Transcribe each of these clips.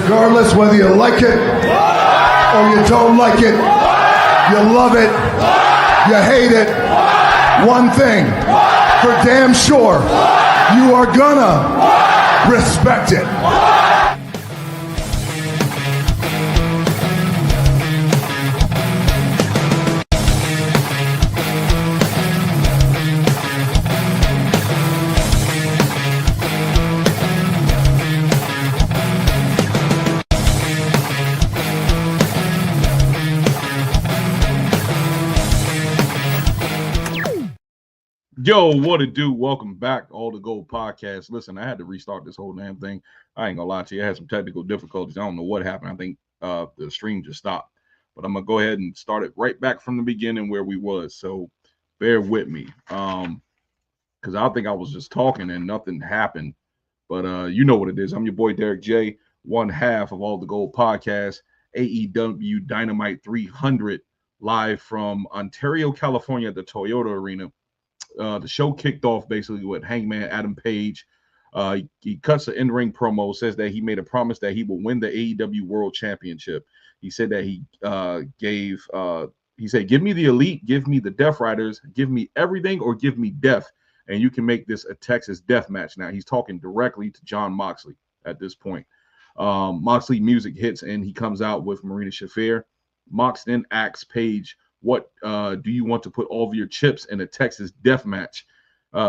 Regardless whether you like it or you don't like it, you love it, you hate it, one thing for damn sure, you are gonna respect it. Yo, what it do? Welcome back, All the Gold Podcast. Listen, I had to restart this whole damn thing. I ain't gonna lie to you. I had some technical difficulties. I don't know what happened. I think the stream just stopped. But I'm gonna go ahead and start it right back from the beginning where we was. So bear with me. Because I think I was just talking and nothing happened. But you know what it is. I'm your boy Derek J, one half of All the Gold Podcast, AEW Dynamite 300, live from Ontario, California at the Toyota Arena. The show kicked off basically with Hangman Adam Page. He cuts the in-ring promo, says that he made a promise that he will win the AEW World Championship. He said that he said, give me the Elite, give me the Death Riders, give me everything or give me death, and you can make this a Texas death match. Now, he's talking directly to Jon Moxley at this point. Moxley music hits, and he comes out with Mina Shirakawa. Mox then asks Page, what do you want to put all of your chips in a Texas death match?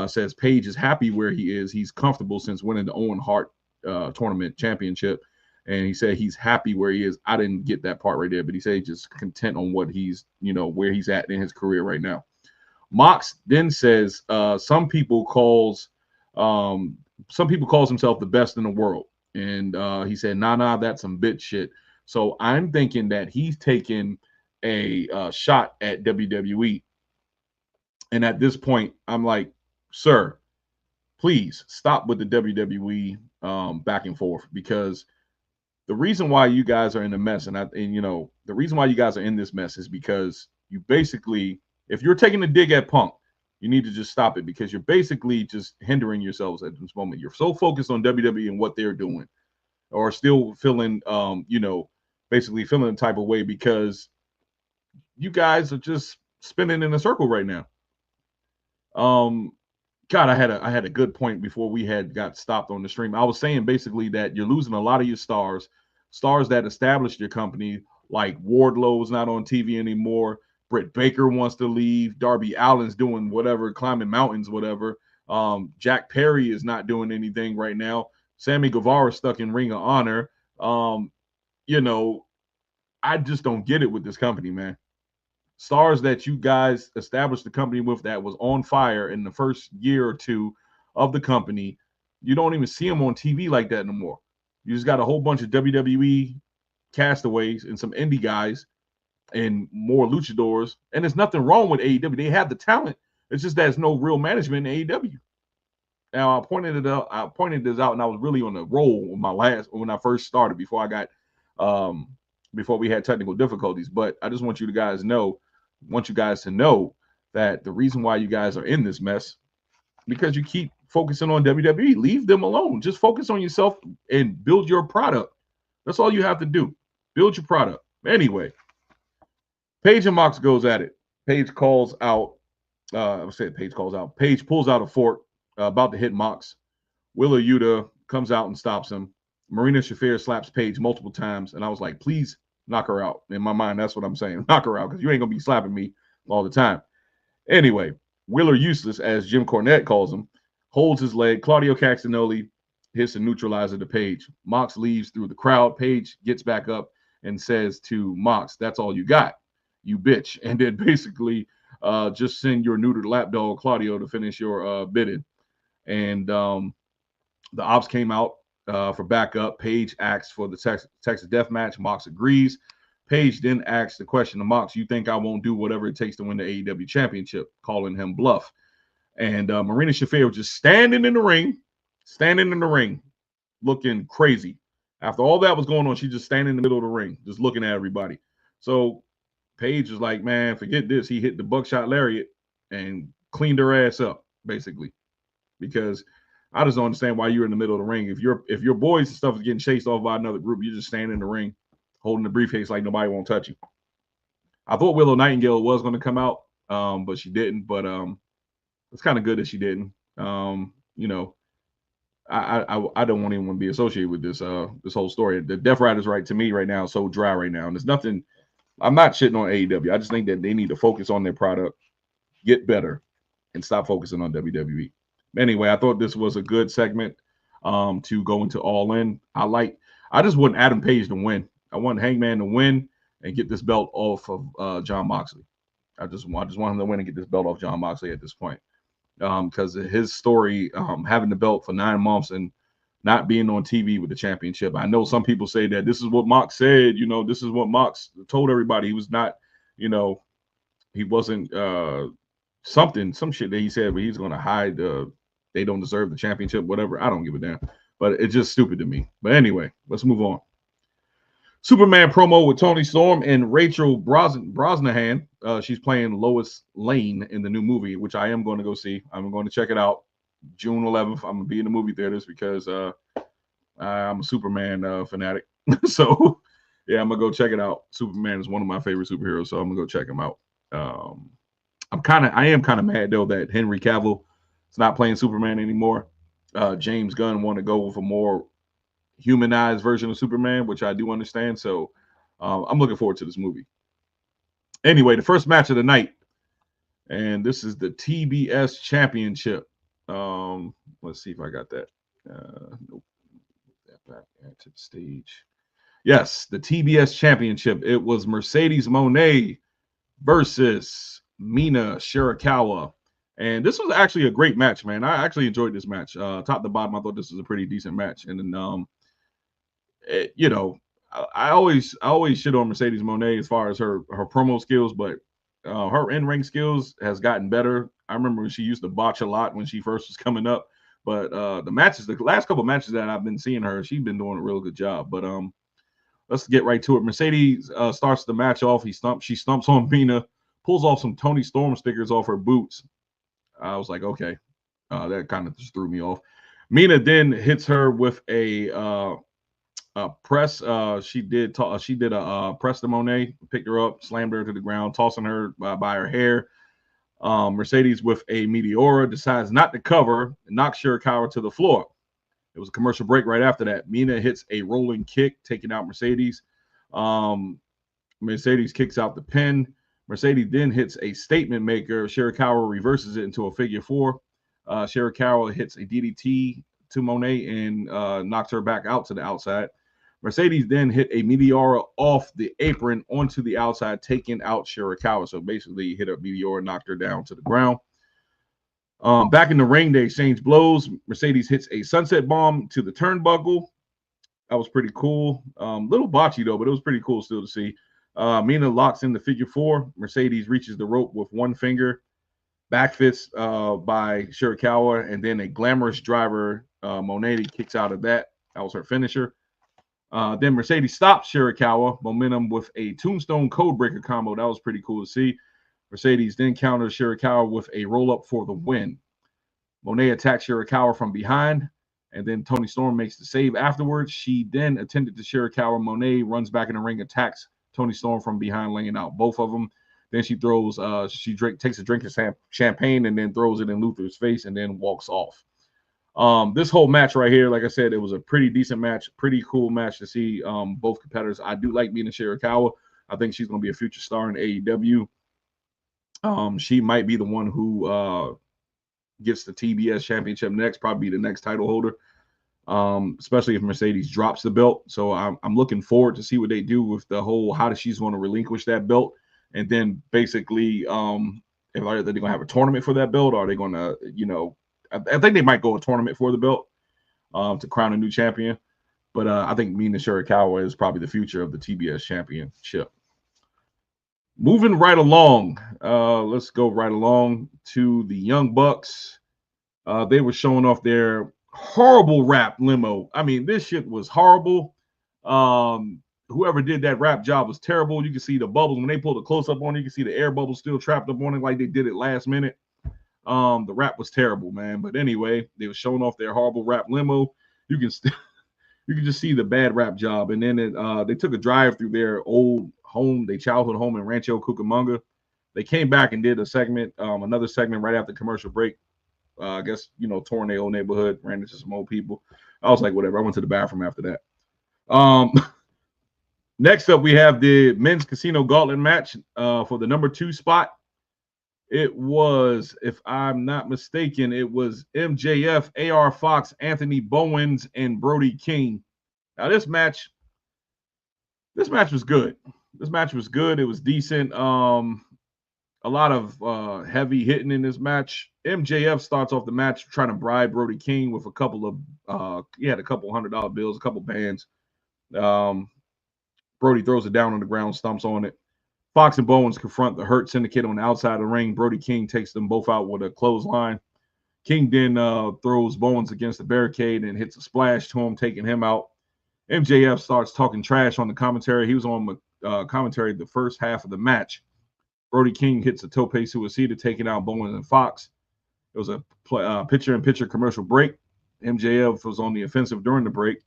Says Page is happy where he is. He's comfortable since winning the Owen Hart tournament championship. And he said he's happy where he is. I didn't get that part right there, but he said he's just content on what he's, where he's at in his career right now. Mox then says some people calls himself the best in the world. And he said, nah, that's some bitch shit. So I'm thinking that he's taking a shot at WWE. And at this point, I'm like, sir, please stop with the WWE back and forth, because the reason why you guys are in the mess, the reason why you guys are in this mess is because you basically, if you're taking a dig at Punk, you need to just stop it, because you're basically just hindering yourselves at this moment. You're so focused on WWE and what they're doing, or still feeling, basically feeling the type of way because you guys are just spinning in a circle right now. God, I had a good point before we got stopped on the stream. I was saying basically that you're losing a lot of your stars that established your company, like Wardlow's not on TV anymore. Britt Baker wants to leave. Darby Allin's doing whatever, climbing mountains, whatever. Jack Perry is not doing anything right now. Sammy Guevara stuck in Ring of Honor. I just don't get it with this company, man. Stars that you guys established the company with that was on fire in the first year or two of the company, you don't even see them on TV like that no more. You just got a whole bunch of WWE castaways and some indie guys and more luchadors. And there's nothing wrong with AEW. They have the talent. It's just that there's no real management in AEW. Now, I pointed this out, and I was really on the roll when I first started before I got before we had technical difficulties. But I just want you guys to know that the reason why you guys are in this mess, because you keep focusing on WWE. Leave them alone. Just focus on yourself and build your product. That's all you have to do. Build your product. Anyway, Page and Mox goes at it. Page calls out. Page pulls out a fork, about to hit Mox. Wheeler Yuta comes out and stops him. Mina Shirakawa slaps Page multiple times, and I was like, please knock her out. In my mind, that's what I'm saying. Knock her out, because you ain't going to be slapping me all the time. Anyway, Wheeler Useless, as Jim Cornette calls him, holds his leg. Claudio Castagnoli hits a neutralizer to Page. Mox leaves through the crowd. Page gets back up and says to Mox, that's all you got, you bitch. And then basically just send your neutered lapdog Claudio to finish your bidding. And the ops came out for backup. Page asks for the Texas Death Match. Mox agrees. Page then asks the question to Mox, you think I won't do whatever it takes to win the AEW championship? Calling him bluff. And Mina Shirakawa was just standing in the ring, looking crazy. After all that was going on, she's just standing in the middle of the ring, just looking at everybody. So Page was like, man, forget this. He hit the buckshot lariat and cleaned her ass up, basically. Because I just don't understand why you're in the middle of the ring. If your boys and stuff is getting chased off by another group, you're just standing in the ring, holding the briefcase like nobody won't touch you. I thought Willow Nightingale was going to come out, but she didn't. But it's kind of good that she didn't. You know, I don't want anyone to be associated with this this whole story. The Death Rider's right to me right now is so dry right now, and there's nothing. I'm not shitting on AEW. I just think that they need to focus on their product, get better, and stop focusing on WWE. Anyway, I thought this was a good segment to go into All In. I just want Adam Page to win. I want Hangman to win and get this belt off of Jon Moxley. I just want him to win and get this belt off Jon Moxley at this point. Because his story, having the belt for 9 months and not being on TV with the championship. I know some people say that this is what Mox said, this is what Mox told everybody. He was not, he wasn't some shit that he said, but he's going to hide. They don't deserve the championship, whatever. I don't give a damn, but it's just stupid to me. But anyway, let's move on. Superman promo with Toni Storm and Rachel Brosnahan. She's playing Lois Lane in the new movie, which I am going to go see. I'm going to check it out June 11th. I'm going to be in the movie theaters because I'm a Superman fanatic. So, yeah, I'm going to go check it out. Superman is one of my favorite superheroes, so I'm going to go check him out. I am kind of mad, though, that Henry Cavill is not playing Superman anymore. James Gunn wanted to go with a more humanized version of Superman, which I do understand. So I'm looking forward to this movie. Anyway, the first match of the night, and this is the TBS Championship. Let's see if I got that. Nope. Back to the stage. Yes, the TBS Championship. It was Mercedes Moné versus Mina Shirakawa. And this was actually a great match, man. I actually enjoyed this match. Top to bottom, I thought this was a pretty decent match. And then I always shit on Mercedes Moné as far as her promo skills, but her in-ring skills has gotten better. I remember when she used to botch a lot when she first was coming up, but the last couple of matches that I've been seeing her, she's been doing a real good job. But let's get right to it. Mercedes starts the match off. She stumps on Mina, pulls off some Toni Storm stickers off her boots. I was like, okay, that kind of just threw me off. Mina then hits her with a press. She did a press to Moné, picked her up, slammed her to the ground, tossing her by her hair. Mercedes with a Meteora decides not to cover and knocks Shirakawa to the floor. It was a commercial break right after that. Mina hits a rolling kick, taking out Mercedes. Mercedes kicks out the pin. Mercedes then hits a statement maker. Shirakawa reverses it into a figure 4. Shirakawa hits a DDT to Moné and knocks her back out to the outside. Mercedes then hit a Meteora off the apron onto the outside, taking out Shirakawa. So basically hit a Meteora, knocked her down to the ground. Back in the ring, they exchange blows. Mercedes hits a sunset bomb to the turnbuckle. That was pretty cool. Little botchy, though, but it was pretty cool still to see. Mina locks in the figure 4. Mercedes reaches the rope with one finger. Backfist by Shirakawa, and then a glamorous driver. Moné kicks out of that. That was her finisher. Then Mercedes stops Shirakawa momentum with a tombstone codebreaker combo. That was pretty cool to see. Mercedes then counters Shirakawa with a roll-up for the win. Moné attacks Shirakawa from behind, and then Toni Storm makes the save afterwards. She then attended to Shirakawa. Moné runs back in the ring, attacks Toni Storm from behind, laying out both of them. Then she takes a drink of champagne and then throws it in Luther's face and then walks off. This whole match right here, like I said, it was a pretty decent match, pretty cool match to see both competitors. I do like Mina Shirakawa. I think she's going to be a future star in AEW. She might be the one who gets the TBS championship next, probably the next title holder, especially if Mercedes drops the belt. So I'm looking forward to see what they do with the whole how she's going to relinquish that belt. And then basically, if they're going to have a tournament for that belt, or are they going to, I think they might go a tournament for the belt to crown a new champion. But I think Mina Shirakawa is probably the future of the TBS championship. Moving right along, let's go right along to the Young Bucks. They were showing off their horrible rap limo. I mean, this shit was horrible. Whoever did that rap job was terrible. You can see the bubbles. When they pulled the close-up on it, you can see the air bubbles still trapped up on it like they did it last minute. The rap was terrible, man. But anyway, they were showing off their horrible rap limo. You can you can just see the bad rap job. And then they took a drive through their old home, their childhood home in Rancho Cucamonga. They came back and did a segment, another segment right after commercial break. I guess, touring their old neighborhood, ran into some old people. I was like, whatever. I went to the bathroom after that. Next up, we have the men's casino gauntlet match for the number 2 spot. It was, if I'm not mistaken, it was MJF, AR Fox, Anthony Bowens, and Brody King. Now, this match was good. This match was good. It was decent. A lot of heavy hitting in this match. MJF starts off the match trying to bribe Brody King with a couple of he had a couple $100 bills, a couple bands. Brody throws it down on the ground, stumps on it. Fox and Bowens confront the Hurt Syndicate on the outside of the ring. Brody King takes them both out with a clothesline. King then throws Bowens against the barricade and hits a splash to him, taking him out. MJF starts talking trash on the commentary. He was on commentary the first half of the match. Brody King hits a tope suicida, taking out Bowens and Fox. It was a picture-in-picture commercial break. MJF was on the offensive during the break.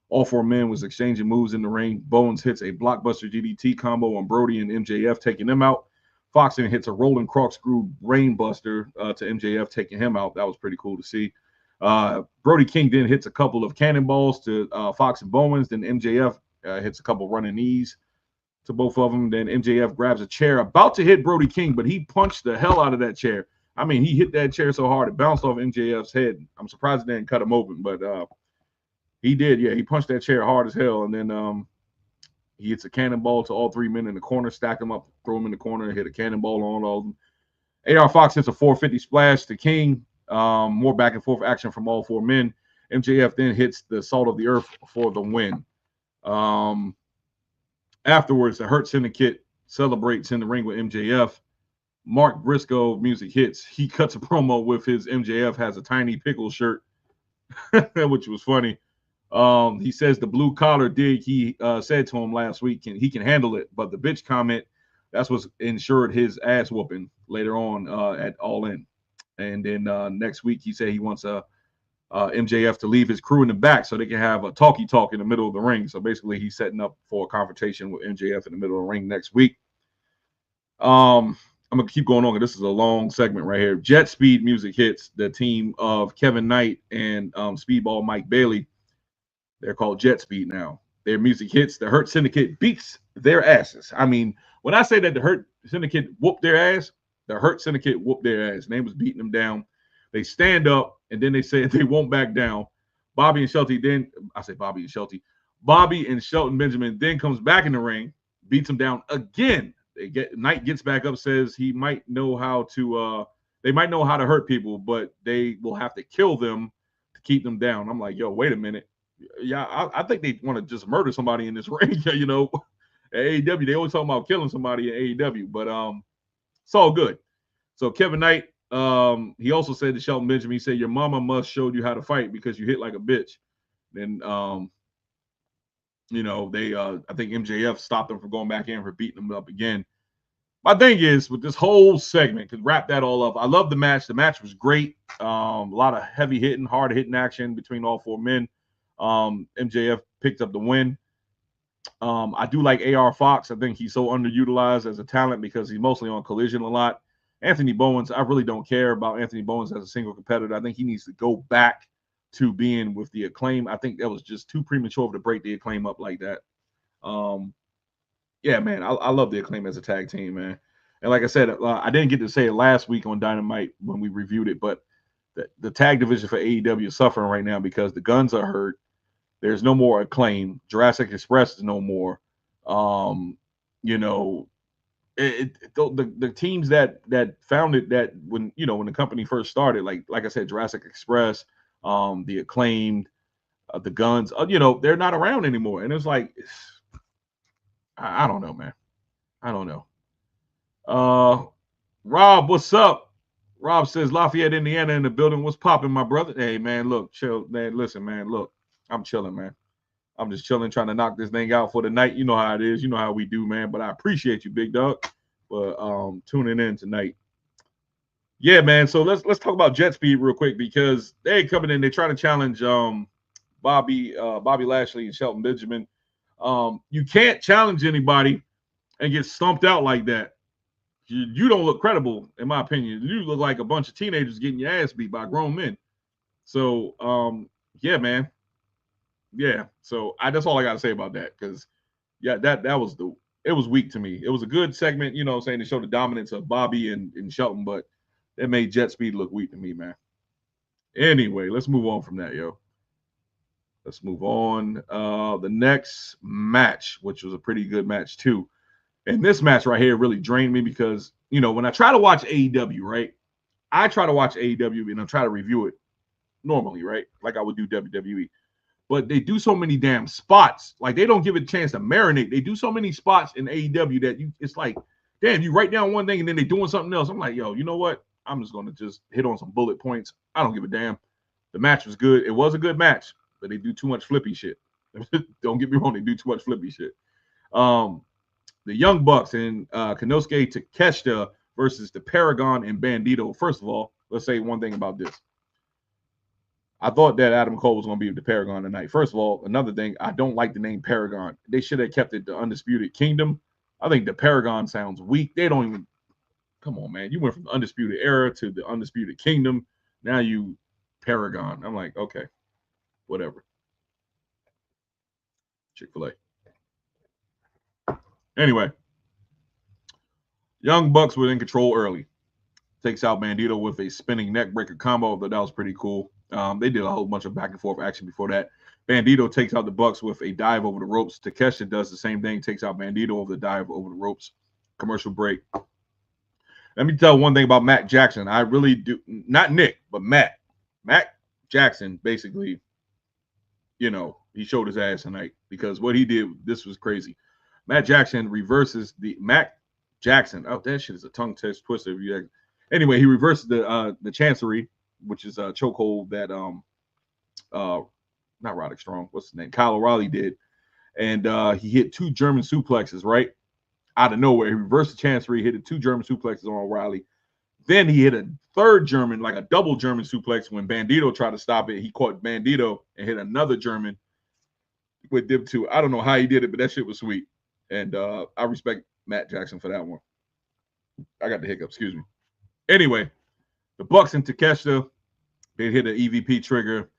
All 4 men was exchanging moves in the ring. Bowens hits a blockbuster DDT combo on Brody and MJF, taking them out. Fox then hits a rolling corkscrew brainbuster to MJF, taking him out. That was pretty cool to see. Brody King then hits a couple of cannonballs to Fox and Bowens. Then MJF hits a couple running knees to both of them. Then MJF grabs a chair, about to hit Brody King, but he punched the hell out of that chair. I mean, he hit that chair so hard it bounced off MJF's head. I'm surprised it didn't cut him open, but he did. Yeah, he punched that chair hard as hell, and then he hits a cannonball to all 3 men in the corner, stack them up, throw them in the corner, hit a cannonball on all of them. AR Fox hits a 450 splash to King. More back and forth action from all 4 men. MJF then hits the Salt of the Earth for the win. Afterwards, the Hurt Syndicate celebrates in the ring with MJF. Mark Briscoe music hits. He cuts a promo with his MJF has a tiny pickle shirt, which was funny. He says the blue collar dig he said to him last week, he can handle it, but the bitch comment, that's what's ensured his ass whooping later on at All In. And then next week he said he wants MJF to leave his crew in the back so they can have a talkie talk in the middle of the ring. So basically he's setting up for a confrontation with MJF in the middle of the ring next week. I'm gonna keep going on. This is a long segment right here. Jet Speed music hits. The team of Kevin Knight and Speedball Mike Bailey. They're called Jet Speed now. Their music hits. The Hurt Syndicate beats their asses. I mean, when I say that the Hurt Syndicate whooped their ass, the Hurt Syndicate whooped their ass. They was beating them down. They stand up, and then they say they won't back down. Bobby and Shelton Benjamin then comes back in the ring, beats him down again. Knight gets back up, says he might know how to they might know how to hurt people, but they will have to kill them to keep them down. I'm like, yo, wait a minute. Yeah, I think they want to just murder somebody in this ring. At AEW, they always talk about killing somebody in AEW, but it's all good. So Kevin Knight, he also said to Shelton Benjamin, he said, your mama must showed you how to fight because you hit like a bitch. Then I think MJF stopped them from going back in for beating them up again. My thing is with this whole segment, to wrap that all up, I love the match. The match was great. A lot of heavy hitting, hard hitting action between all 4 men. MJF picked up the win. I do like AR Fox. I think he's so underutilized as a talent because he's mostly on Collision a lot. Anthony Bowens, I really don't care about Anthony Bowens as a single competitor. I think he needs to go back to being with the Acclaim. I think that was just too premature to break the Acclaim up like that. Yeah, man, I love the Acclaim as a tag team, man. And like I said, I didn't get to say it last week on Dynamite when we reviewed it, but the tag division for AEW is suffering right now because the Guns are hurt. There's no more Acclaim. Jurassic Express is no more. The teams that founded that when the company first started, like I said, Jurassic Express, the Acclaimed, the Guns, they're not around anymore. And it's like, I don't know, man. I don't know. Rob, what's up? Rob says Lafayette, Indiana in the building. What's popping, my brother? Hey, man, look, chill, man. Listen, man, look, I'm chilling, man. I'm just chilling, trying to knock this thing out for the night. You know how it is. You know how we do, man. But I appreciate you, big dog, for tuning in tonight. Yeah, man. So let's talk about Jet Speed real quick because they coming in. They're trying to challenge Bobby Lashley and Shelton Benjamin. You can't challenge anybody and get stumped out like that. You don't look credible, in my opinion. You look like a bunch of teenagers getting your ass beat by grown men. So yeah, man. Yeah. So that's all I gotta say about that. Because yeah, that was it was weak to me. It was a good segment, you know what I'm saying, to show the dominance of Bobby and Shelton, but it made Jet Speed look weak to me, man. Anyway, let's move on from that, yo. Let's move on. The next match, which was a pretty good match too. And this match right here really drained me because, you know, when I try to watch AEW, right? I try to watch AEW and I try to review it normally, right? Like I would do WWE. But they do so many damn spots. Like they don't give it a chance to marinate. They do so many spots in AEW that it's like, damn, you write down one thing and then they're doing something else. I'm like, yo, you know what? I'm just going to just hit on some bullet points. I don't give a damn. The match was good. It was a good match, but they do too much flippy shit. Don't get me wrong. They do too much flippy shit. The Young Bucks and Konosuke Takeshita versus the Paragon and Bandito. First of all, let's say one thing about this. I thought that Adam Cole was going to be the Paragon tonight. First of all, another thing, I don't like the name Paragon. They should have kept it the Undisputed Kingdom. I think the Paragon sounds weak. They don't even, come on, man. You went from the Undisputed Era to the Undisputed Kingdom. Now you Paragon. I'm like, okay, whatever. Chick-fil-A. Anyway, Young Bucks were in control early. Takes out Bandito with a spinning neckbreaker combo, but that was pretty cool. They did a whole bunch of back and forth action before that. Bandito takes out the Bucks with a dive over the ropes. Takeshita does the same thing, takes out Bandito over the dive over the ropes. Commercial break. Let me tell one thing about Matt Jackson. I really do, not Nick, but Matt. Matt Jackson basically, you know, he showed his ass tonight because what he did, this was crazy. Matt Jackson reverses the Matt Jackson. Oh, that shit is a tongue twister. Anyway, he reverses the Chancery, which is a chokehold that not Roderick Strong, what's his name? Kyle O'Reilly did. And he hit 2 German suplexes, right? Out of nowhere. He reversed the Chancery, hit 2 German suplexes on O'Reilly. Then he hit a third German, like a double German suplex. When Bandito tried to stop it, he caught Bandito and hit another German with dip 2. I don't know how he did it, but that shit was sweet. And I respect Matt Jackson for that one. I got the hiccup, excuse me. Anyway, the Bucks and Takeshita, they hit an EVP trigger.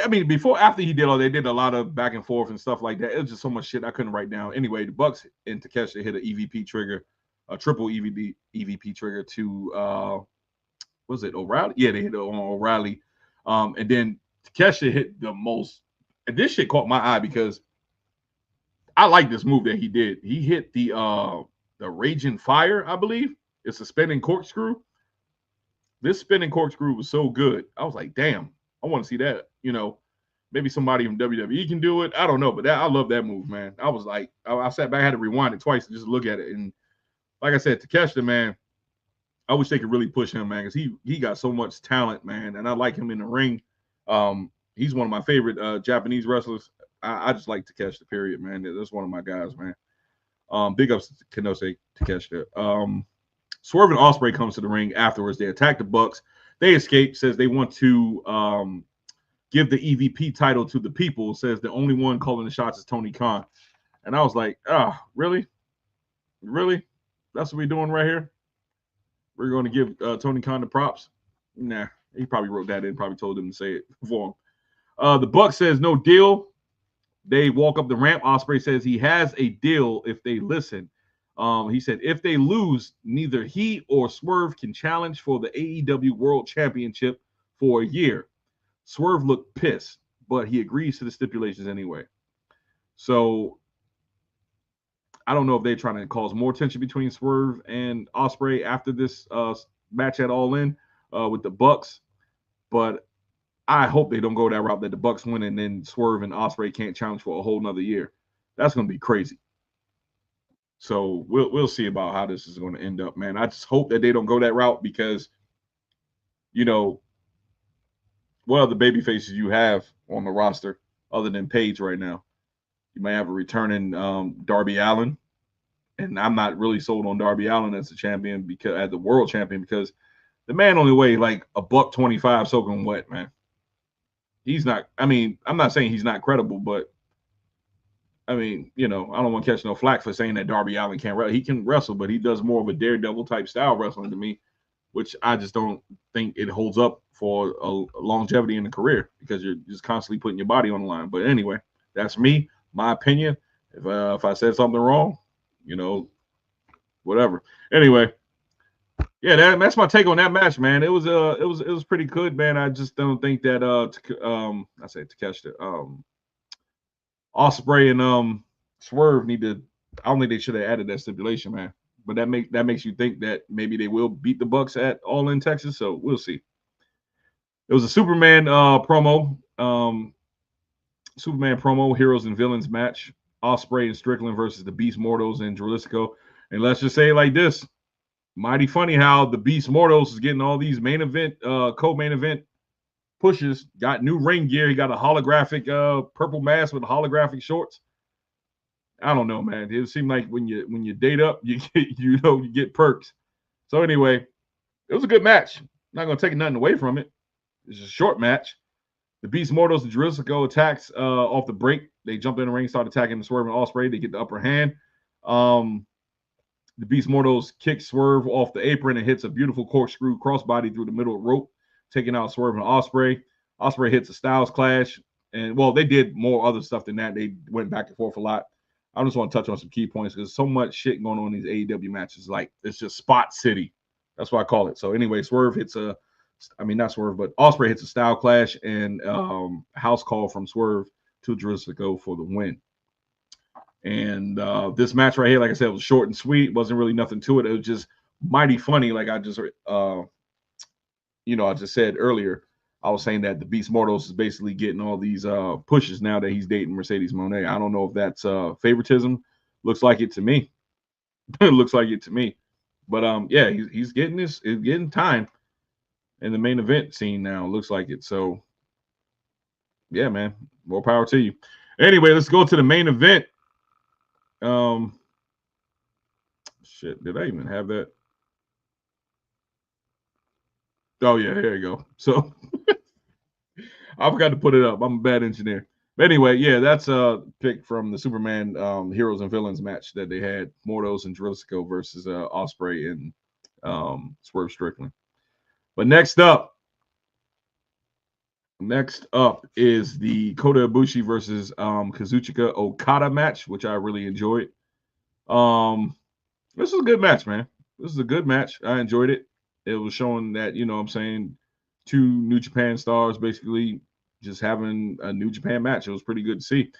I mean, after he did all, they did a lot of back and forth and stuff like that. It was just so much shit I couldn't write down. Anyway, the Bucks and Takeshita hit an EVP trigger, a triple EVP trigger to was it O'Reilly? Yeah, they hit it on O'Reilly. And then Takeshita hit the most. And this shit caught my eye because I like this move that he did. He hit the Raging Fire, I believe. It's a spinning corkscrew. This spinning corkscrew was so good. I was like, damn, I want to see that. You know, maybe somebody from WWE can do it. I don't know, but I love that move, man. I was like, I sat back, I had to rewind it twice to just look at it. And like I said, Takeshita, man, I wish they could really push him, man, because he got so much talent, man. And I like him in the ring. He's one of my favorite Japanese wrestlers. I just like Takeshita, period, man. That's one of my guys, man. Big ups to Konosuke Takeshita. Swerve and Ospreay comes to the ring afterwards. They attack the Bucks. They escape, says they want to give the EVP title to the people, says the only one calling the shots is Tony Khan. And I was like, really? Really? That's what we're doing right here? We're going to give Tony Khan the props? Nah, he probably wrote that in, probably told him to say it for him. The Bucks says no deal. They walk up the ramp. Ospreay says he has a deal if they listen. He said if they lose, neither he or Swerve can challenge for the AEW World Championship for a year. Swerve looked pissed, but he agrees to the stipulations anyway. So I don't know if they're trying to cause more tension between Swerve and Ospreay after this match at All In with the Bucks, but I hope they don't go that route that the Bucks win and then Swerve and Ospreay can't challenge for a whole nother year. That's going to be crazy. So we'll see about how this is going to end up, man. I just hope that they don't go that route because, you know, what other baby faces you have on the roster other than Page right now? You might have a returning Darby Allin, and I'm not really sold on Darby Allin as a champion as the world champion because The man only weighed like $125 soaking wet, man. He's not. I mean, I'm not saying he's not credible, but I mean, I don't want to catch no flack for saying that Darby Allin can't wrestle. He can wrestle, but he does more of a daredevil type style wrestling to me, which I just don't think it holds up for a longevity in the career because you're just constantly putting your body on the line. But anyway, that's me, my opinion. If I said something wrong, whatever. Anyway, yeah, that's my take on that match, man. It was pretty good, man. I just don't think that I say Takeshita, Ospreay and Swerve need to. I don't think they should have added that stipulation, man. But that makes you think that maybe they will beat the Bucks at All In Texas. So we'll see. It was a Superman promo. Superman promo, heroes and villains match. Ospreay and Strickland versus the Beast Mortals and Jalisco. And let's just say it like this. Mighty funny how the Beast Mortals is getting all these main event, co-main event pushes. Got new ring gear. He got a holographic purple mask with holographic shorts. I don't know, man. It seemed like when you date up, you get perks. So anyway, it was a good match. Not gonna take nothing away from it. It's a short match. The Beast Mortals and Jalisco attacks off the break. They jump in the ring, start attacking the Swerve and Ospreay. They get the upper hand. The Beast Mortals kick Swerve off the apron and hits a beautiful corkscrew crossbody through the middle rope, taking out Swerve and Ospreay. Ospreay hits a Styles Clash. And, well, they did more other stuff than that. They went back and forth a lot. I just want to touch on some key points because so much shit going on in these AEW matches. Like, it's just spot city. That's what I call it. So, anyway, Ospreay hits a Style Clash and house call from Swerve to Jalisco for the win. And this match right here, like I said, was short and sweet. Wasn't really nothing to it. It was just mighty funny. Like I just, I just said earlier, I was saying that the Beast Mortals is basically getting all these pushes now that he's dating Mercedes Moné. I don't know if that's favoritism. Looks like it to me. It looks like it to me. But yeah, he's getting time in the main event scene now. Looks like it. So yeah, man, more power to you. Anyway, let's go to the main event. Shit, did I even have that? Oh yeah, here you go. So I forgot to put it up. I'm a bad engineer. But anyway, yeah, that's a pick from the Superman Heroes and Villains match that they had. Mortals and Jalisco versus Ospreay and Swerve Strickland. But next up is the Kota Ibushi versus Kazuchika Okada match, which I really enjoyed. This is a good match, man. This is a good match. I enjoyed it. It was showing that, two New Japan stars basically just having a New Japan match. It was pretty good to see.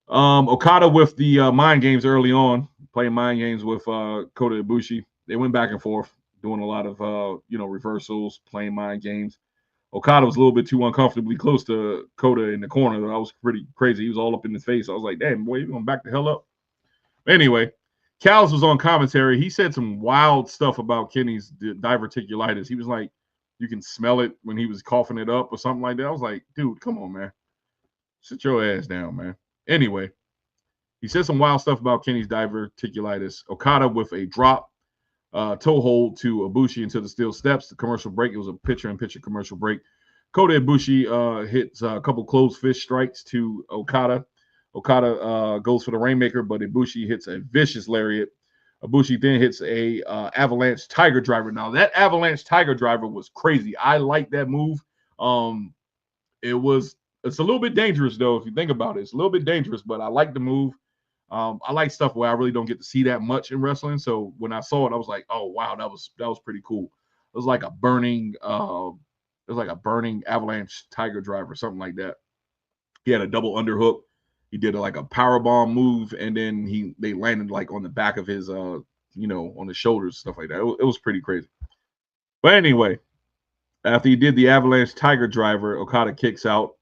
Okada with the mind games early on, playing mind games with Kota Ibushi. They went back and forth, doing a lot of reversals, playing mind games. Okada was a little bit too uncomfortably close to Kota in the corner. That was pretty crazy. He was all up in his face. I was like, damn, boy, you going to back the hell up? Anyway, Callis was on commentary. He said some wild stuff about Kenny's diverticulitis. He was like, you can smell it when he was coughing it up or something like that. I was like, dude, come on, man. Sit your ass down, man. Anyway, he said some wild stuff about Kenny's diverticulitis. Okada with a drop toe hold to Ibushi into the steel steps. The commercial break. It was a picture-in-picture commercial break. Kota Ibushi hits a couple closed fist strikes to Okada. Okada goes for the Rainmaker, but Ibushi hits a vicious lariat. Ibushi then hits a avalanche tiger driver. Now, that avalanche tiger driver was crazy. I like that move. It's a little bit dangerous, though, if you think about it. It's a little bit dangerous, but I like the move. I like stuff where I really don't get to see that much in wrestling. So when I saw it, I was like, oh, wow, that was pretty cool. It was like a burning avalanche tiger driver, something like that. He had a double underhook. He did like a power bomb move, and then they landed like on the back of his, on the shoulders, stuff like that. It was pretty crazy. But anyway, after he did the avalanche tiger driver, Okada kicks out.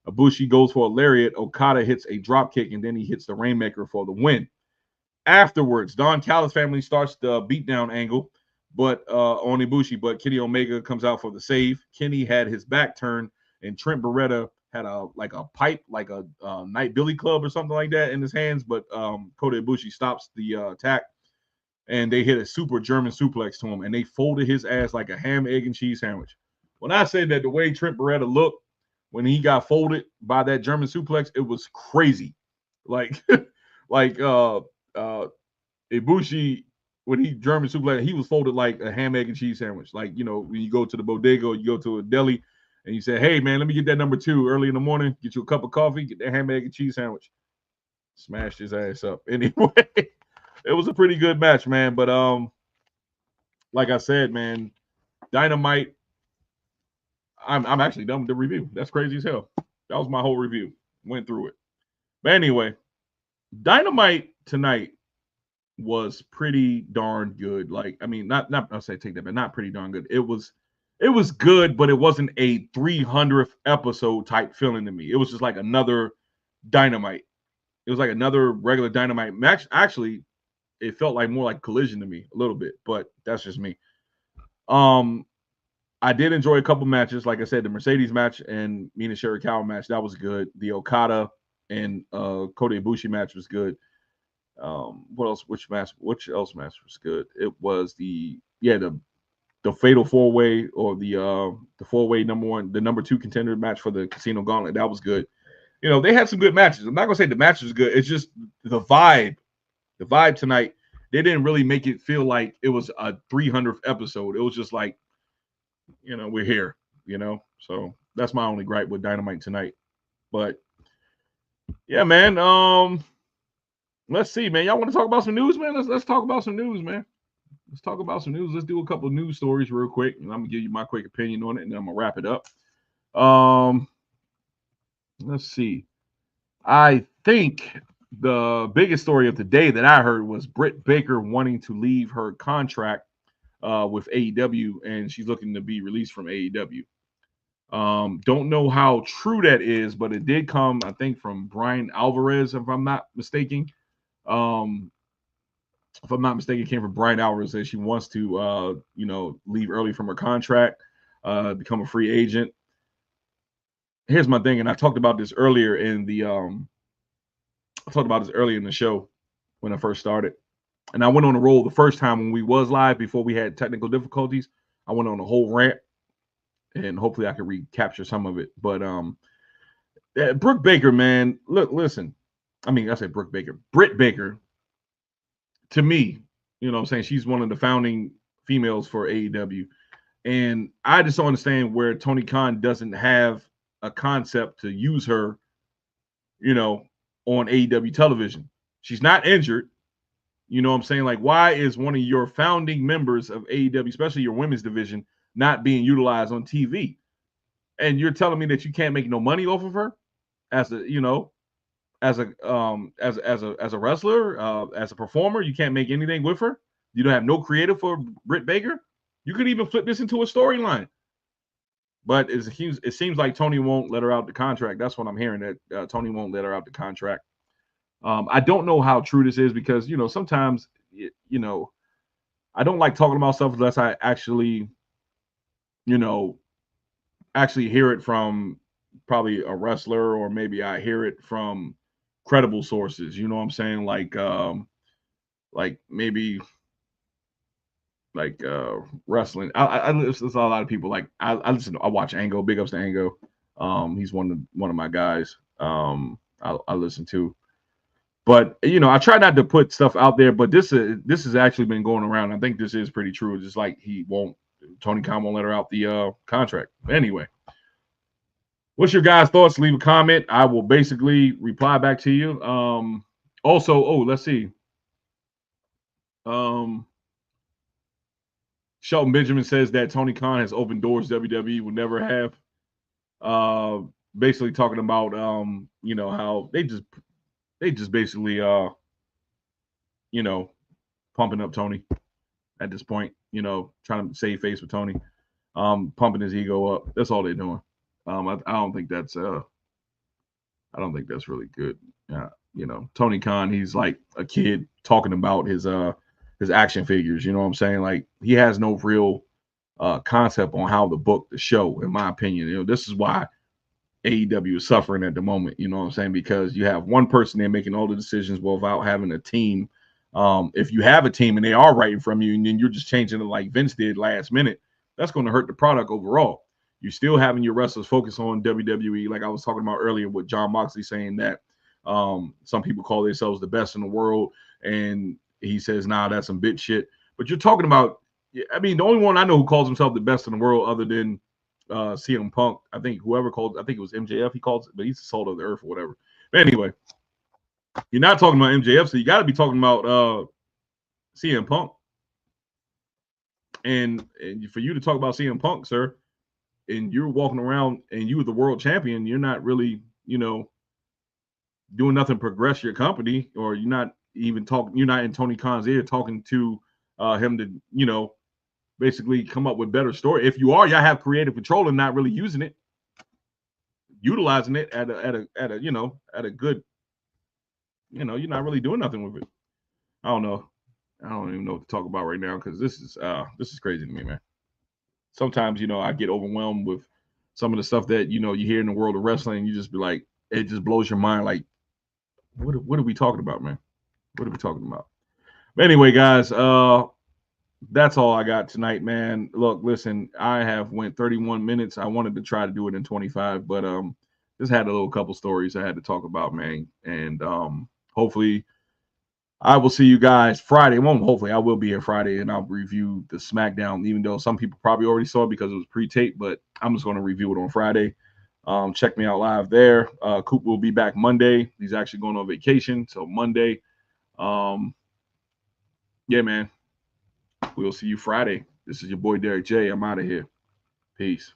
Ibushi goes for a lariat. Okada hits a drop kick, and then he hits the Rainmaker for the win. Afterwards, Don Callis family starts the beatdown angle, but on Ibushi, but Kenny Omega comes out for the save. Kenny had his back turned, and Trent Beretta had a pipe, like a night billy club or something like that in his hands, but Kota Ibushi stops the attack. and they hit a super German suplex to him, and they folded his ass like a ham, egg, and cheese sandwich. When I said that the way Trent Beretta looked when he got folded by that German suplex, it was crazy. Like, like Ibushi, when he German suplex, he was folded like a ham, egg, and cheese sandwich. Like, you know, when you go to the bodega or you go to a deli and you say, hey, man, let me get that number 2 early in the morning, get you a cup of coffee, get that ham, egg, and cheese sandwich. Smashed his ass up. Anyway, it was a pretty good match, man. But like I said, man, Dynamite, I'm actually done with the review. That's crazy as hell. That was my whole review. Went through it. But anyway, Dynamite tonight was pretty darn good. Like, I mean, not I'll say take that, but not pretty darn good. It was good, but it wasn't a 300th episode type feeling to me. It was just like another Dynamite. It was like another regular Dynamite match. Actually, it felt like more like Collision to me a little bit, but that's just me. I did enjoy a couple matches. Like I said, the Mercedes match and Mina Shirakawa match, that was good. The Okada and Kota Ibushi match was good. What else? Which else match was good? It was the fatal 4-way or the 4-way number 2 contender match for the Casino Gauntlet. That was good. You know, they had some good matches. I'm not gonna say the match was good. It's just the vibe. The vibe tonight, they didn't really make it feel like it was a 300th episode. It was just like, you know, we're here, you know. So that's my only gripe with Dynamite tonight. But yeah, man. Let's see, man. Y'all want to talk about some news, man? Let's talk about some news, man. Let's talk about some news. Let's do a couple of news stories real quick, and I'm gonna give you my quick opinion on it, and then I'm gonna wrap it up. Let's see. I think the biggest story of the day that I heard was Britt Baker wanting to leave her contract with AEW, and she's looking to be released from AEW. Don't know how true that is, but it did come, I think, from Brian Alvarez, if I'm not mistaken. If I'm not mistaken, it came from Brian Alvarez that she wants to, leave early from her contract, become a free agent. Here's my thing, and I talked about this earlier in the show when I first started. And I went on a roll the first time when we was live before we had technical difficulties. I went on a whole rant, and hopefully I can recapture some of it. But Britt Baker, man, listen. I mean, I said Britt Baker. To me, you know what I'm saying, she's one of the founding females for AEW. And I just don't understand where Tony Khan doesn't have a concept to use her, you know, on AEW television. She's not injured. You know what I'm saying? Like, why is one of your founding members of AEW, especially your women's division, not being utilized on TV? And you're telling me that you can't make no money off of her as a, you know, as a wrestler, as a performer, you can't make anything with her. You don't have no creative for Britt Baker. You could even flip this into a storyline. But it seems like Tony won't let her out the contract. That's what I'm hearing, that Tony won't let her out the contract. I don't know how true this is because, you know, sometimes, you know, I don't like talking about stuff unless I actually, you know, hear it from probably a wrestler, or maybe I hear it from credible sources. You know what I'm saying? Like maybe like wrestling. I listen to a lot of people. Like I watch Ango. Big ups to Ango. He's one of my guys. I listen to. But you know, I try not to put stuff out there. But this has actually been going around. I think this is pretty true. Just like Tony Khan won't let her out the contract. Anyway, what's your guys' thoughts? Leave a comment. I will basically reply back to you. Also, let's see. Shelton Benjamin says that Tony Khan has opened doors WWE would never have. Basically talking about you know, how they just basically you know, pumping up Tony at this point, you know, trying to save face with Tony, pumping his ego up. That's all they're doing. I don't think that's really good. You know, Tony Khan, he's like a kid talking about his action figures. You know what I'm saying? Like, he has no real concept on how to book the show, in my opinion. You know, this is why AEW is suffering at the moment. You know what I'm saying? Because you have one person there making all the decisions without having a team If you have a team and they are writing from you, and then you're just changing it like Vince did last minute, that's going to hurt the product overall. You're still having your wrestlers focus on WWE, like I was talking about earlier with Jon Moxley saying that some people call themselves the best in the world, and he says, "Nah, that's some bitch shit." But you're talking about, I mean, the only one I know who calls himself the best in the world, other than CM Punk, I think I think it was MJF. He calls it, but he's the salt of the earth or whatever. But anyway, you're not talking about MJF, so you got to be talking about CM Punk. And for you to talk about CM Punk, sir, and you're walking around and you were the world champion, you're not really, doing nothing to progress your company, or you're not even talking, you're not in Tony Khan's ear talking to him to, basically come up with better story. If you are, y'all have creative control and not really using it, utilizing it at a good, you're not really doing nothing with it. I don't know. I don't even know what to talk about right now, because this is crazy to me, man. Sometimes, I get overwhelmed with some of the stuff that, you hear in the world of wrestling. You just be like, it just blows your mind. Like, what are we talking about, man? What are we talking about? But anyway, guys, that's all I got tonight, man. Look, listen, I have went 31 minutes. I wanted to try to do it in 25, but just had a little couple stories I had to talk about, man. And hopefully I will see you guys Friday. Well, hopefully I will be here Friday, and I'll review the SmackDown, even though some people probably already saw it because it was pre-taped, but I'm just going to review it on Friday. Check me out live there. Coop will be back Monday. He's actually going on vacation, so Monday. Yeah, man. We'll see you Friday. This is your boy Derek J. I'm out of here. Peace.